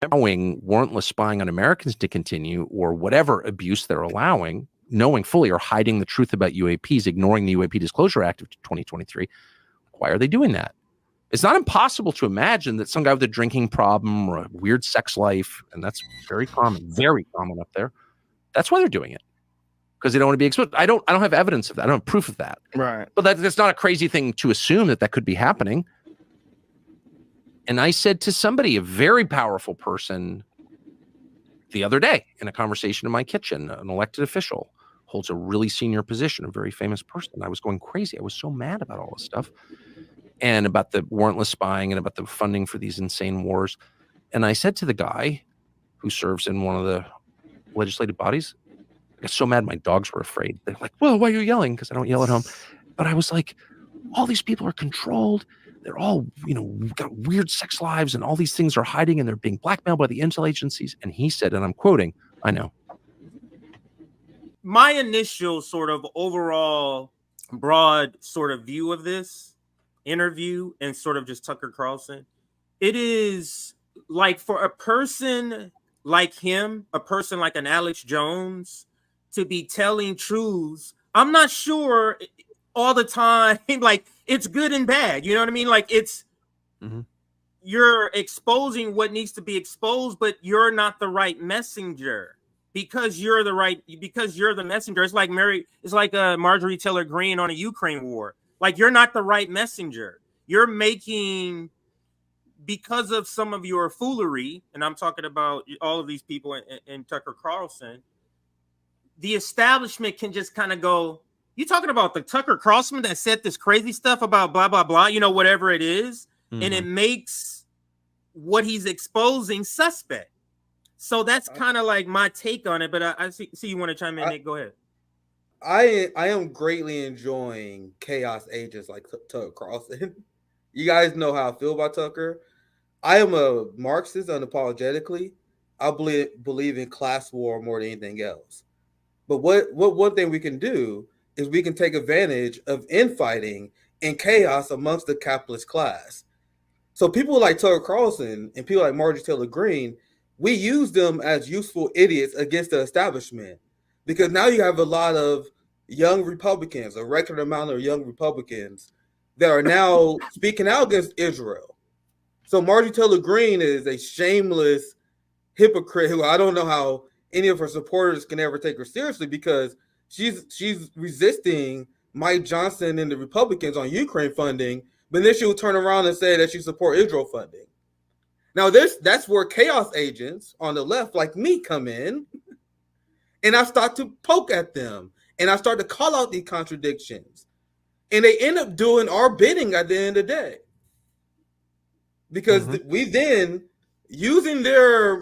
allowing warrantless spying on Americans to continue, or whatever abuse they're allowing, knowing fully or hiding the truth about UAPs, ignoring the UAP Disclosure Act of 2023. Why are they doing that? It's not impossible to imagine that some guy with a drinking problem or a weird sex life, and that's very common up there. That's why they're doing it, because they don't want to be exposed. I don't have evidence of that. I don't have proof of that. Right. But that's not a crazy thing to assume that could be happening. And I said to somebody, a very powerful person, the other day in a conversation in my kitchen, an elected official holds a really senior position, a very famous person. I was going crazy. I was so mad about all this stuff and about the warrantless spying and about the funding for these insane wars. And I said to the guy who serves in one of the legislative bodies, I got so mad my dogs were afraid. They're like, well, why are you yelling? Because I don't yell at home. But I was like, all these people are controlled. They're all, got weird sex lives, and all these things are hiding, and they're being blackmailed by the intel agencies. And he said, and I'm quoting, I know. My initial sort of overall broad sort of view of this interview and sort of just Tucker Carlson, it is like for a person like him, a person like an Alex Jones, to be telling truths, I'm not sure all the time, like it's good and bad. You know what I mean? Like it's, you're exposing what needs to be exposed, but you're not the right messenger because you're the messenger. It's like Marjorie Taylor Greene on a Ukraine war. Like you're not the right messenger. You're making, because of some of your foolery, and I'm talking about all of these people in Tucker Carlson, the establishment can just kind of go, you talking about the Tucker Carlson that said this crazy stuff about blah, blah, blah, whatever it is. And it makes what he's exposing suspect. So that's kind of like my take on it. But I see you want to chime in, Nick. Go ahead. I am greatly enjoying chaos agents like Tucker Carlson. You guys know how I feel about Tucker. I am a Marxist unapologetically. I believe in class war more than anything else. But what one thing we can do is we can take advantage of infighting and chaos amongst the capitalist class. So people like Tucker Carlson and people like Marjorie Taylor Greene, we use them as useful idiots against the establishment, because now you have a lot of young Republicans, a record amount of young Republicans that are now speaking out against Israel. So Marjorie Taylor Greene is a shameless hypocrite who I don't know how any of her supporters can ever take her seriously, because she's resisting Mike Johnson and the Republicans on Ukraine funding, but then she'll turn around and say that she supports Israel funding. Now that's where chaos agents on the left like me come in, and I start to poke at them, and I start to call out these contradictions, and they end up doing our bidding at the end of the day, because we then, using their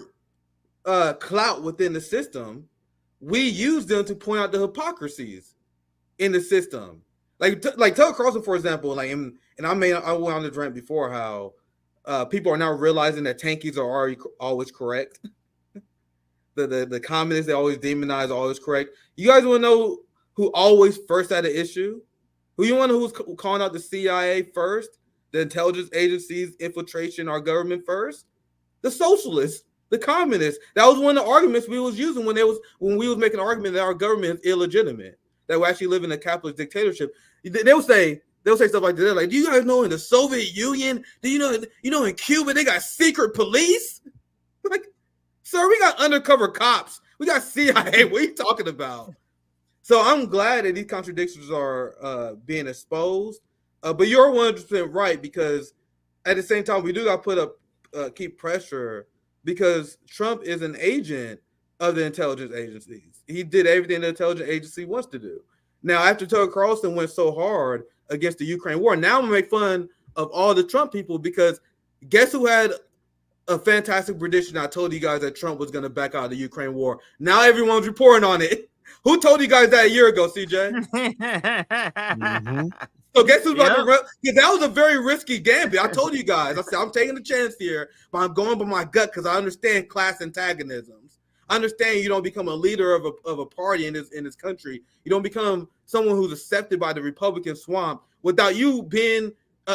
clout within the system, we use them to point out the hypocrisies in the system. Like Tucker Carlson, for example, I went on the rant before how people are now realizing that tankies are always correct. the communists they always demonize are always correct. You guys want to know who always first had an issue? Who you want to know who's calling out the CIA first? The intelligence agencies infiltration our government first? The socialists, the communists. That was one of the arguments we was using when we was making an argument that our government is illegitimate, that we actually live in a capitalist dictatorship. They'll say stuff like that. Like, do you guys know in the Soviet Union, do you know in Cuba they got secret police? Like, sir, we got undercover cops. We got CIA. What are you talking about? So I'm glad that these contradictions are being exposed. But you're 100% right, because at the same time we do got to put up keep pressure, because Trump is an agent of the intelligence agencies. He did everything the intelligence agency wants to do. Now, after Tucker Carlson went so hard against the Ukraine war, now I'm gonna make fun of all the Trump people, because guess who had a fantastic prediction? I told you guys that Trump was gonna back out of the Ukraine war. Now everyone's reporting on it. Who told you guys that a year ago, CJ? So guess who's about to run? Because that was a very risky gambit. I told you guys. I said I'm taking a chance here, but I'm going by my gut, because I understand class antagonisms. I understand you don't become a leader of a party in this country. You don't become someone who's accepted by the Republican swamp without you being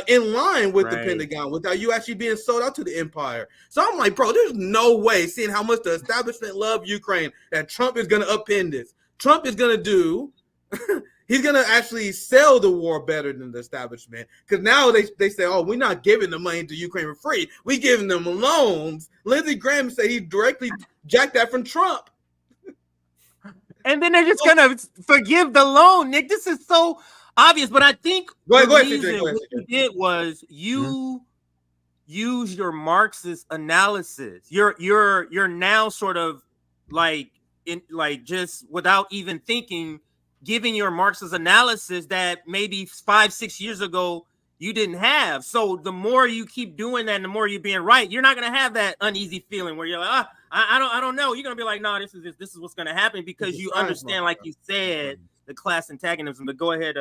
in line with the Right. Pentagon without you actually being sold out to the empire. So I'm like, bro, there's no way, seeing how much the establishment love Ukraine, that Trump is going to upend this. Trump is going to do, he's going to actually sell the war better than the establishment. Because now they say, oh, we're not giving the money to Ukraine for free. We're giving them loans. Lindsey Graham said he directly jacked that from Trump. And then they're just going to forgive the loan, Nick. This is so obvious, but I think Go ahead, what CJ, you did was you use your Marxist analysis. You're now sort of just without even thinking, giving your Marxist analysis that maybe 5-6 years ago you didn't have. So the more you keep doing that, and the more you're being right, you're not going to have that uneasy feeling where you're like, I don't know. You're going to be like, no, this is what's going to happen, because you understand, like you said, the class antagonism. But go ahead,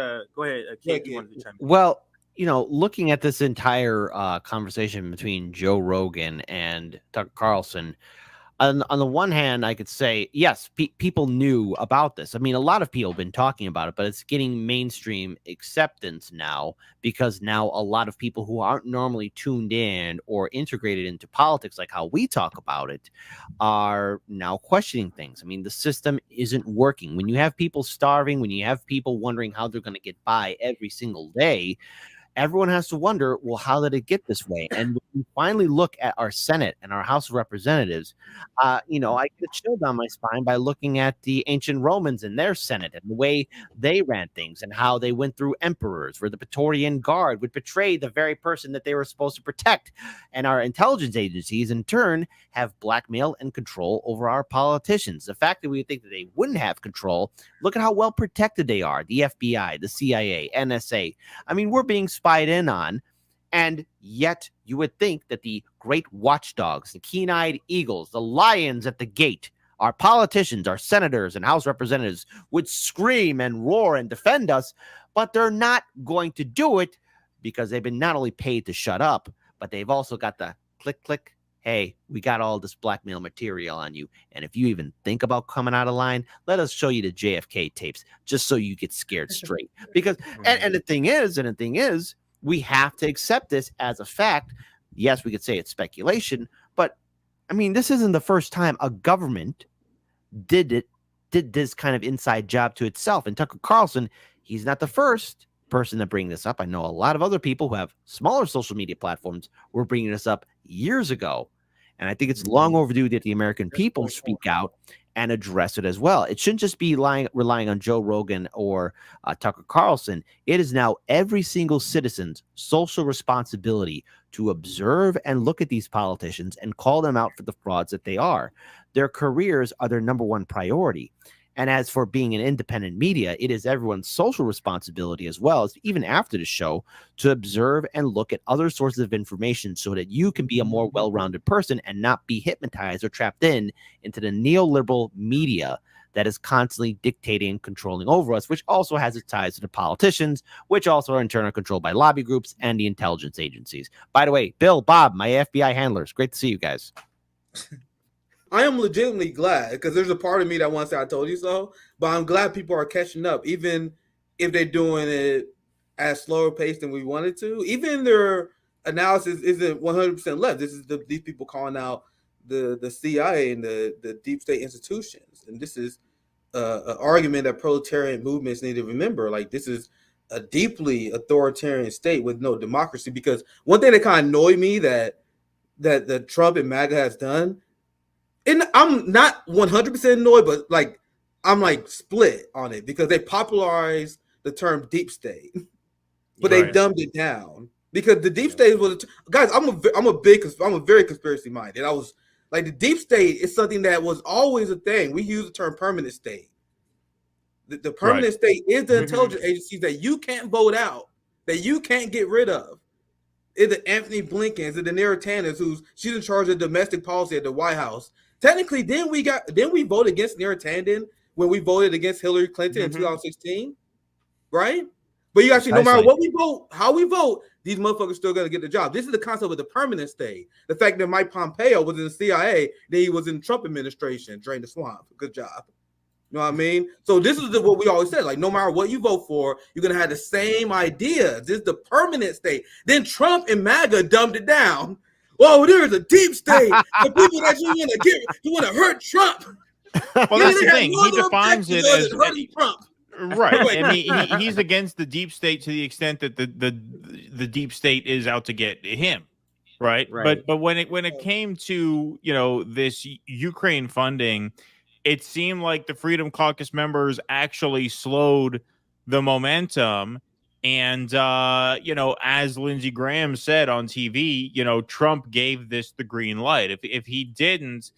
Kate, you wanted to chime in. Well, looking at this entire conversation between Joe Rogan and Tucker Carlson, on the one hand, I could say, yes, people knew about this. I mean, a lot of people have been talking about it, but it's getting mainstream acceptance now, because now a lot of people who aren't normally tuned in or integrated into politics, like how we talk about it, are now questioning things. I mean, the system isn't working. When you have people starving, when you have people wondering how they're going to get by every single day, everyone has to wonder, well, how did it get this way? And when we finally look at our Senate and our House of Representatives, I get a chill down my spine by looking at the ancient Romans and their Senate and the way they ran things and how they went through emperors, where the Praetorian Guard would betray the very person that they were supposed to protect. And our intelligence agencies, in turn, have blackmail and control over our politicians. The fact that we think that they wouldn't have control, look at how well protected they are. The FBI, the CIA, NSA. I mean, we're being spied in on, and yet you would think that the great watchdogs, the keen-eyed eagles, the lions at the gate, our politicians, our senators and House representatives would scream and roar and defend us, but they're not going to do it, because they've been not only paid to shut up, but they've also got the click, click, hey, we got all this blackmail material on you, and if you even think about coming out of line, let us show you the JFK tapes, just so you get scared straight. Because and the thing is, we have to accept this as a fact. Yes, we could say it's speculation, but I mean, this isn't the first time a government did this kind of inside job to itself. And Tucker Carlson, he's not the first person to bring this up. I know a lot of other people who have smaller social media platforms were bringing this up years ago. And I think it's long overdue that the American people speak out and address it as well. It shouldn't just be relying on Joe Rogan or Tucker Carlson. It is now every single citizen's social responsibility to observe and look at these politicians and call them out for the frauds that they are. Their careers are their number one priority. And as for being an independent media, it is everyone's social responsibility, as well as even after the show, to observe and look at other sources of information so that you can be a more well-rounded person and not be hypnotized or trapped into the neoliberal media that is constantly dictating and controlling over us, which also has its ties to the politicians, which also are in turn are controlled by lobby groups and the intelligence agencies. By the way, Bill, Bob, my FBI handlers, great to see you guys. I am legitimately glad, because there's a part of me that wants to say I told you so, but I'm glad people are catching up, even if they're doing it at a slower pace than we wanted to. Even their analysis isn't 100% left. This is these people calling out the CIA and the deep state institutions. And this is an argument that proletarian movements need to remember. Like, this is a deeply authoritarian state with no democracy. Because one thing that kind of annoyed me that Trump and MAGA has done, and I'm not 100% annoyed, but like I'm like split on it, because they popularized the term deep state, but they dumbed it down, because the deep state was guys. I'm a very conspiracy minded. I was like, the deep state is something that was always a thing. We use the term permanent state. The permanent state is the intelligence agencies that you can't vote out, that you can't get rid of. Is it Anthony Blinken? Is it the Nera Tanners, she's in charge of domestic policy at the White House? Technically, didn't we vote against Nera Tanden when we voted against Hillary Clinton in 2016? Right? But you actually, no matter what we vote, how we vote, these motherfuckers still gonna get the job. This is the concept of the permanent state. The fact that Mike Pompeo was in the CIA, then he was in the Trump administration, drained the swamp. Good job. You know what I mean? So this is what we always said. Like, no matter what you vote for, you're gonna have the same ideas. This is the permanent state. Then Trump and MAGA dumbed it down. Well, there's a deep state. The people that you want to hurt Trump. Well, that's the thing. He defines it as hurting Trump. Right. I mean, he's against the deep state to the extent that the deep state is out to get him. Right. But when it came to, this Ukraine funding, it seemed like the Freedom Caucus members actually slowed the momentum. And, as Lindsey Graham said on TV, Trump gave this the green light. If he didn't,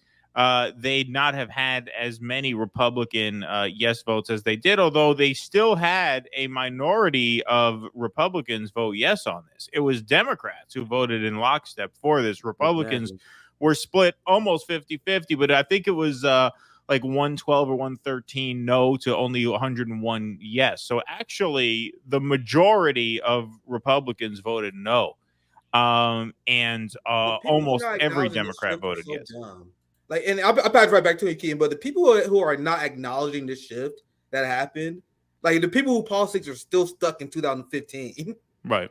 they'd not have had as many Republican yes votes as they did, although they still had a minority of Republicans vote yes on this. It was Democrats who voted in lockstep for this. Republicans were split almost 50-50, but I think it was like 112 or 113 no to only 101 yes. So actually, the majority of Republicans voted no, and almost every Democrat voted yes. Dumb. Like, and I'll pass right back to you, Keaton. But the people who are not acknowledging the shift that happened, like the people who politics are still stuck in 2015. Right.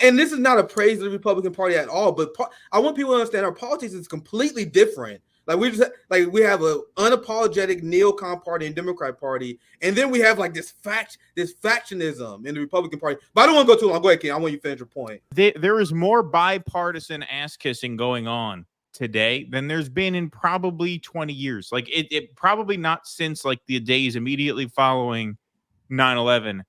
And this is not a praise of the Republican Party at all. But I want people to understand our politics is completely different. Like we have a unapologetic neocon party and Democrat Party, and then we have like this factionism in the Republican Party. But I don't want to go too long. Go ahead, Keaton. I want you to finish your point. There is more bipartisan ass kissing going on today than there's been in probably 20 years. Like it probably not since like the days immediately following 9/11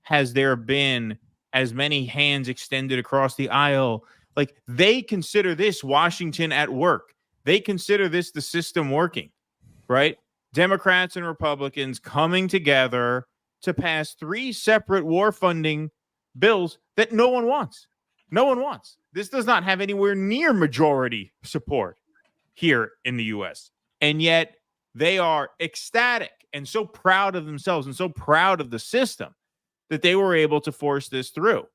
has there been as many hands extended across the aisle. Like they consider this Washington at work. They consider this the system working, right? Democrats and Republicans coming together to pass 3 separate war funding bills that no one wants. No one wants. This does not have anywhere near majority support here in the U.S. And yet they are ecstatic and so proud of themselves and so proud of the system that they were able to force this through.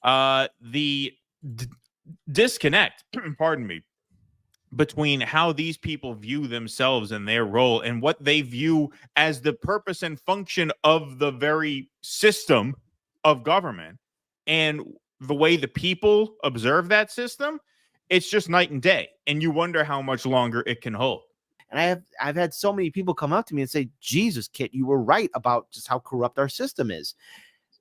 The disconnect, pardon me, between how these people view themselves and their role and what they view as the purpose and function of the very system of government and the way the people observe that system, it's just night and day. And you wonder how much longer it can hold. And I've had so many people come up to me and say, Jesus, Kit, you were right about just how corrupt our system is.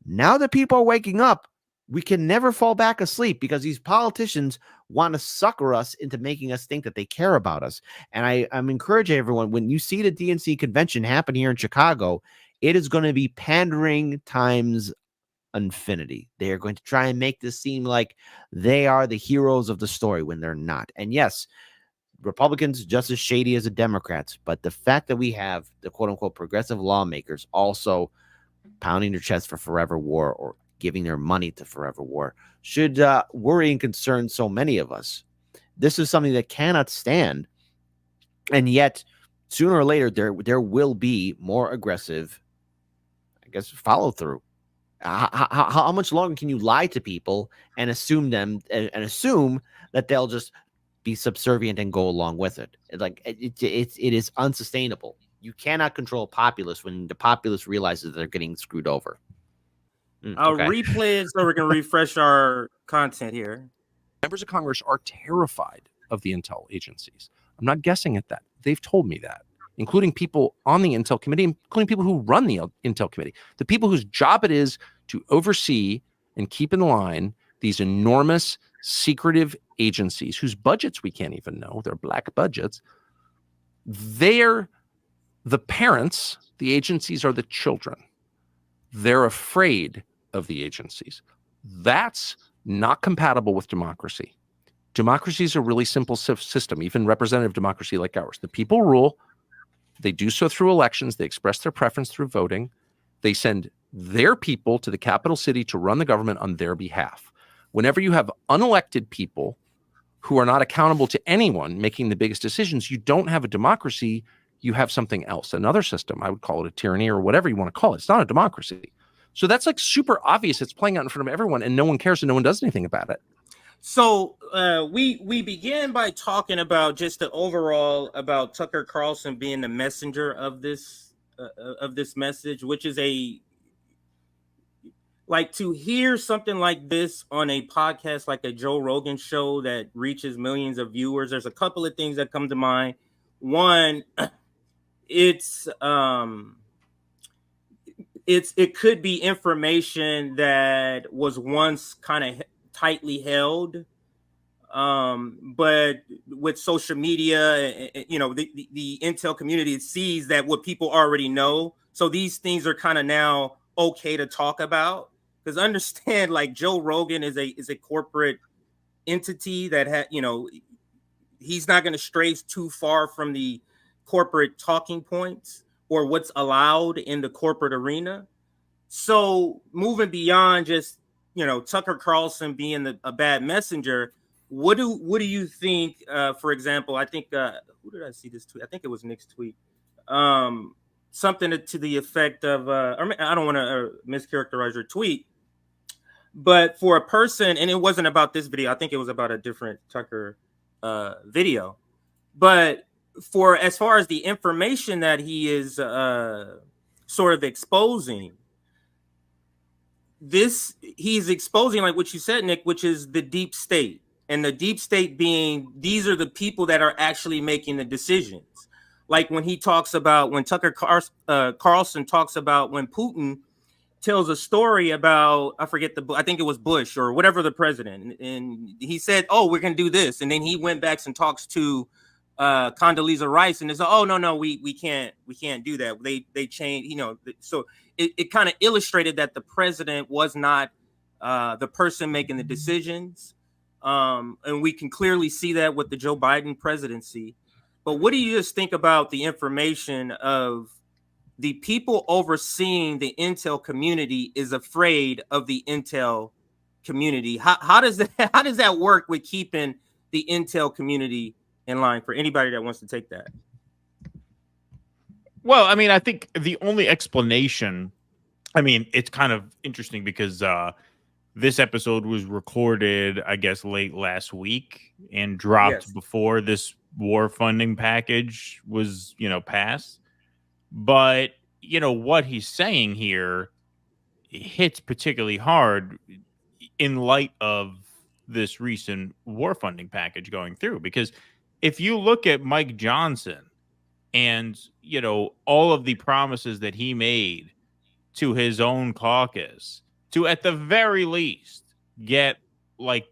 Now that people are waking up, we can never fall back asleep because these politicians want to sucker us into making us think that they care about us. And I'm encouraging everyone, when you see the DNC convention happen here in Chicago, it is going to be pandering times infinity. They are going to try and make this seem like they are the heroes of the story when they're not. And yes, Republicans just as shady as the Democrats, but the fact that we have the quote unquote progressive lawmakers also pounding their chest for forever war or giving their money to forever war should worry and concern so many of us. This is something that cannot stand. And yet, sooner or later, there will be more aggressive, I guess, follow through. How much longer can you lie to people and assume that they'll just be subservient and go along with it? It is unsustainable. You cannot control populace when the populace realizes they're getting screwed over. I'll replay it so we can refresh our content here. Members of Congress are terrified of the intel agencies. I'm not guessing at that. They've told me that, including people on the Intel Committee, including people who run the Intel Committee, the people whose job it is to oversee and keep in line these enormous secretive agencies whose budgets we can't even know. They're black budgets. They're the parents. The agencies are the children. They're afraid of the agencies. That's not compatible with democracy. Democracy is a really simple system, even representative democracy like ours. The people rule. They do so through elections. They express their preference through voting. They send their people to the capital city to run the government on their behalf. Whenever you have unelected people who are not accountable to anyone making the biggest decisions, you don't have a democracy. You have something else, another system. I would call it a tyranny or whatever you want to call it. It's not a democracy. So that's like super obvious. It's playing out in front of everyone and no one cares and no one does anything about it. So we began by talking about just the overall about Tucker Carlson being the messenger of this message, which is a like to hear something like this on a podcast like a Joe Rogan show that reaches millions of viewers. There's a couple of things that come to mind. One, it could be information that was once kind of tightly held, but with social media, the intel community sees that what people already know, so these things are kind of now okay to talk about. Because understand, like, Joe Rogan is a corporate entity that he's not going to stray too far from the corporate talking points or what's allowed in the corporate arena. So moving beyond just Tucker Carlson being a bad messenger, what do you think? For example, I think who did I see this tweet? I think it was Nick's tweet. Something to the effect of, I don't want to mischaracterize your tweet, but for a person, and it wasn't about this video, I think it was about a different Tucker video, but for as far as the information that he is sort of exposing, he's exposing, like what you said, Nick, which is the deep state, and the deep state being, these are the people that are actually making the decisions. Like when Tucker Carlson talks about when Putin tells a story about, I think it was Bush or whatever, the president, and he said, "Oh, we're gonna do this," and then he went back and talks to Condoleezza Rice, and they said, "Oh, no, we can't do that." They changed, so it kind of illustrated that the president was not the person making the decisions, and we can clearly see that with the Joe Biden presidency. But what do you just think about the information of the people overseeing the intel community is afraid of the intel community? How does that work with keeping the intel community in line, for anybody that wants to take that? Well, I mean, I think the only explanation, I mean, it's kind of interesting because this episode was recorded, I guess, late last week and dropped before this war funding package was, passed. But, what he's saying here hits particularly hard in light of this recent war funding package going through. Because if you look at Mike Johnson and, all of the promises that he made to his own caucus to, at the very least, get like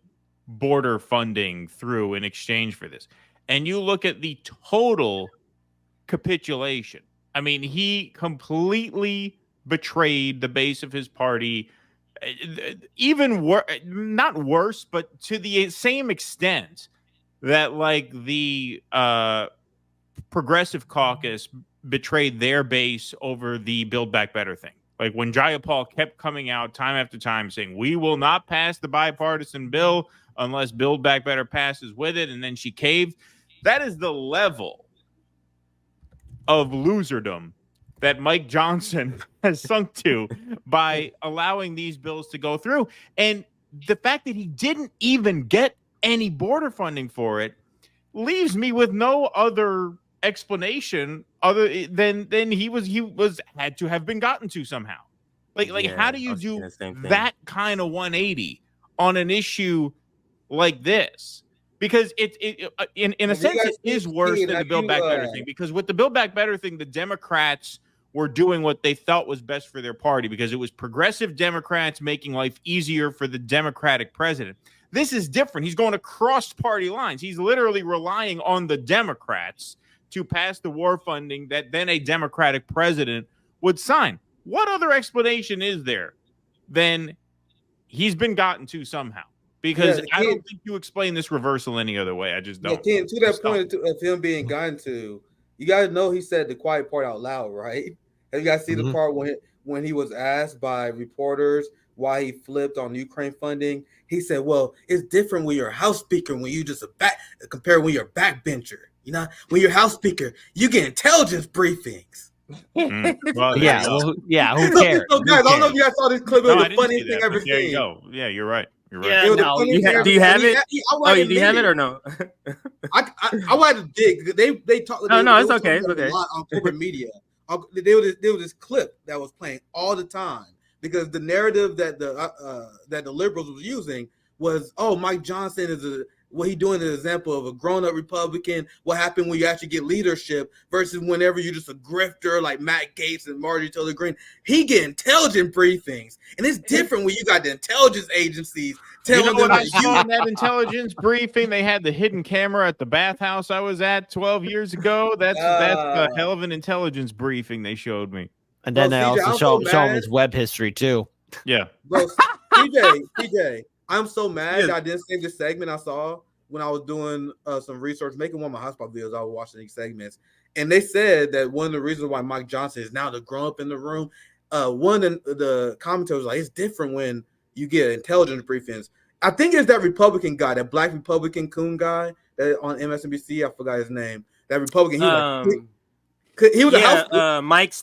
border funding through in exchange for this, and you look at the total capitulation, I mean, he completely betrayed the base of his party, even not worse, but to the same extent that like the Progressive Caucus betrayed their base over the Build Back Better thing. Like when Jayapal kept coming out time after time saying, we will not pass the bipartisan bill unless Build Back Better passes with it, and then she caved. That is the level of loserdom that Mike Johnson has sunk to by allowing these bills to go through. And the fact that he didn't even get any border funding for it leaves me with no other explanation other than he had to have been gotten to somehow. Like how do you do that kind of 180 on an issue like this? Because in a sense, it is worse than the Build Back Better thing. Because with the Build Back Better thing, the Democrats were doing what they felt was best for their party because it was progressive Democrats making life easier for the Democratic president. This is different. He's going across party lines. He's literally relying on the Democrats to pass the war funding that then a Democratic president would sign. What other explanation is there than he's been gotten to somehow? Because I don't think you explain this reversal any other way. I just don't. Ken, to that point of him being gotten to, you guys know he said the quiet part out loud, right? Have you guys seen the part when he was asked by reporters why he flipped on Ukraine funding? He said, well, it's different when you're a House Speaker, when you just compared when you're a backbencher. When you're House Speaker, you get intelligence briefings. Well, who cares? So guys, I don't know if you guys saw this clip. It was the funniest thing I've ever seen. There you go. Yeah, you're right. You're Yeah, It was a no, funny do you narrative, have and he- it? he- I Oh, would do you have admit it or no? I would have to dig. They talk. No, no, they it's were okay, talking it's about it a okay. lot on corporate media. There was this clip that was playing all the time because the narrative that the liberals was using was, oh, Mike Johnson is what he doing is an example of a grown-up Republican. What happened when you actually get leadership versus whenever you're just a grifter like Matt Gaetz and Marjorie Taylor Greene. He get intelligent briefings, and it's different when you got the intelligence agencies You telling know them what I that saw in that intelligence briefing? They had the hidden camera at the bathhouse I was at 12 years ago. That's a hell of an intelligence briefing they showed me. And then Bro, they CJ, also I'm show so him mad. his web history too. Yeah. Bro, PJ, I'm so mad Yes. that I didn't save this segment I saw when I was doing some research, making one of my hotspot videos. I was watching these segments, and they said that one of the reasons why Mike Johnson is now the grown up in the room. One of the commentators was like, it's different when you get intelligence briefings. I think it's that Republican guy, that black Republican coon guy that on MSNBC. I forgot his name. That Republican. He was he was a house. Michael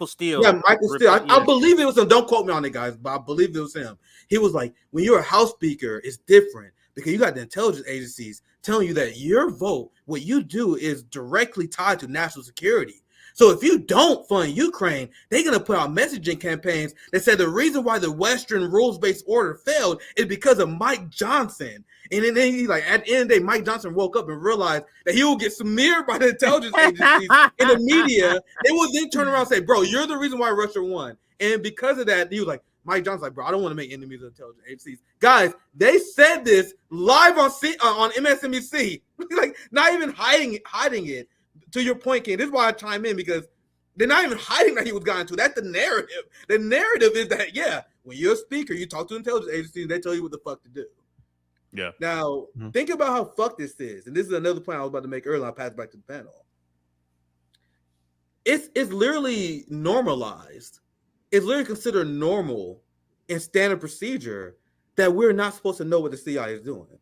Steele. Yeah, Michael Steele. I Yeah. believe it was him. Don't quote me on it, guys, but I believe it was him. He was like, when you're a House Speaker, it's different because you got the intelligence agencies telling you that your vote, what you do, is directly tied to national security. So if you don't fund Ukraine, they're going to put out messaging campaigns that said the reason why the Western rules-based order failed is because of Mike Johnson. And then he, like, at the end of the day, Mike Johnson woke up and realized that he will get smeared by the intelligence agencies in the media. They will then turn around and say, bro, you're the reason why Russia won. And because of that, he was like, Mike Johnson's like, bro, I don't want to make enemies of intelligence agencies. Guys, they said this live on MSNBC. Like, not even hiding it. To your point, King, this is why I chime in, because they're not even hiding that he was gotten to. That's the narrative. The narrative is that, yeah, when you're a speaker, you talk to intelligence agencies, they tell you what the fuck to do. Yeah. Now, think about how fucked this is. And this is another point I was about to make earlier. I'll pass it back to the panel. It's literally normalized. It's literally considered normal and standard procedure that we're not supposed to know what the CIA is doing.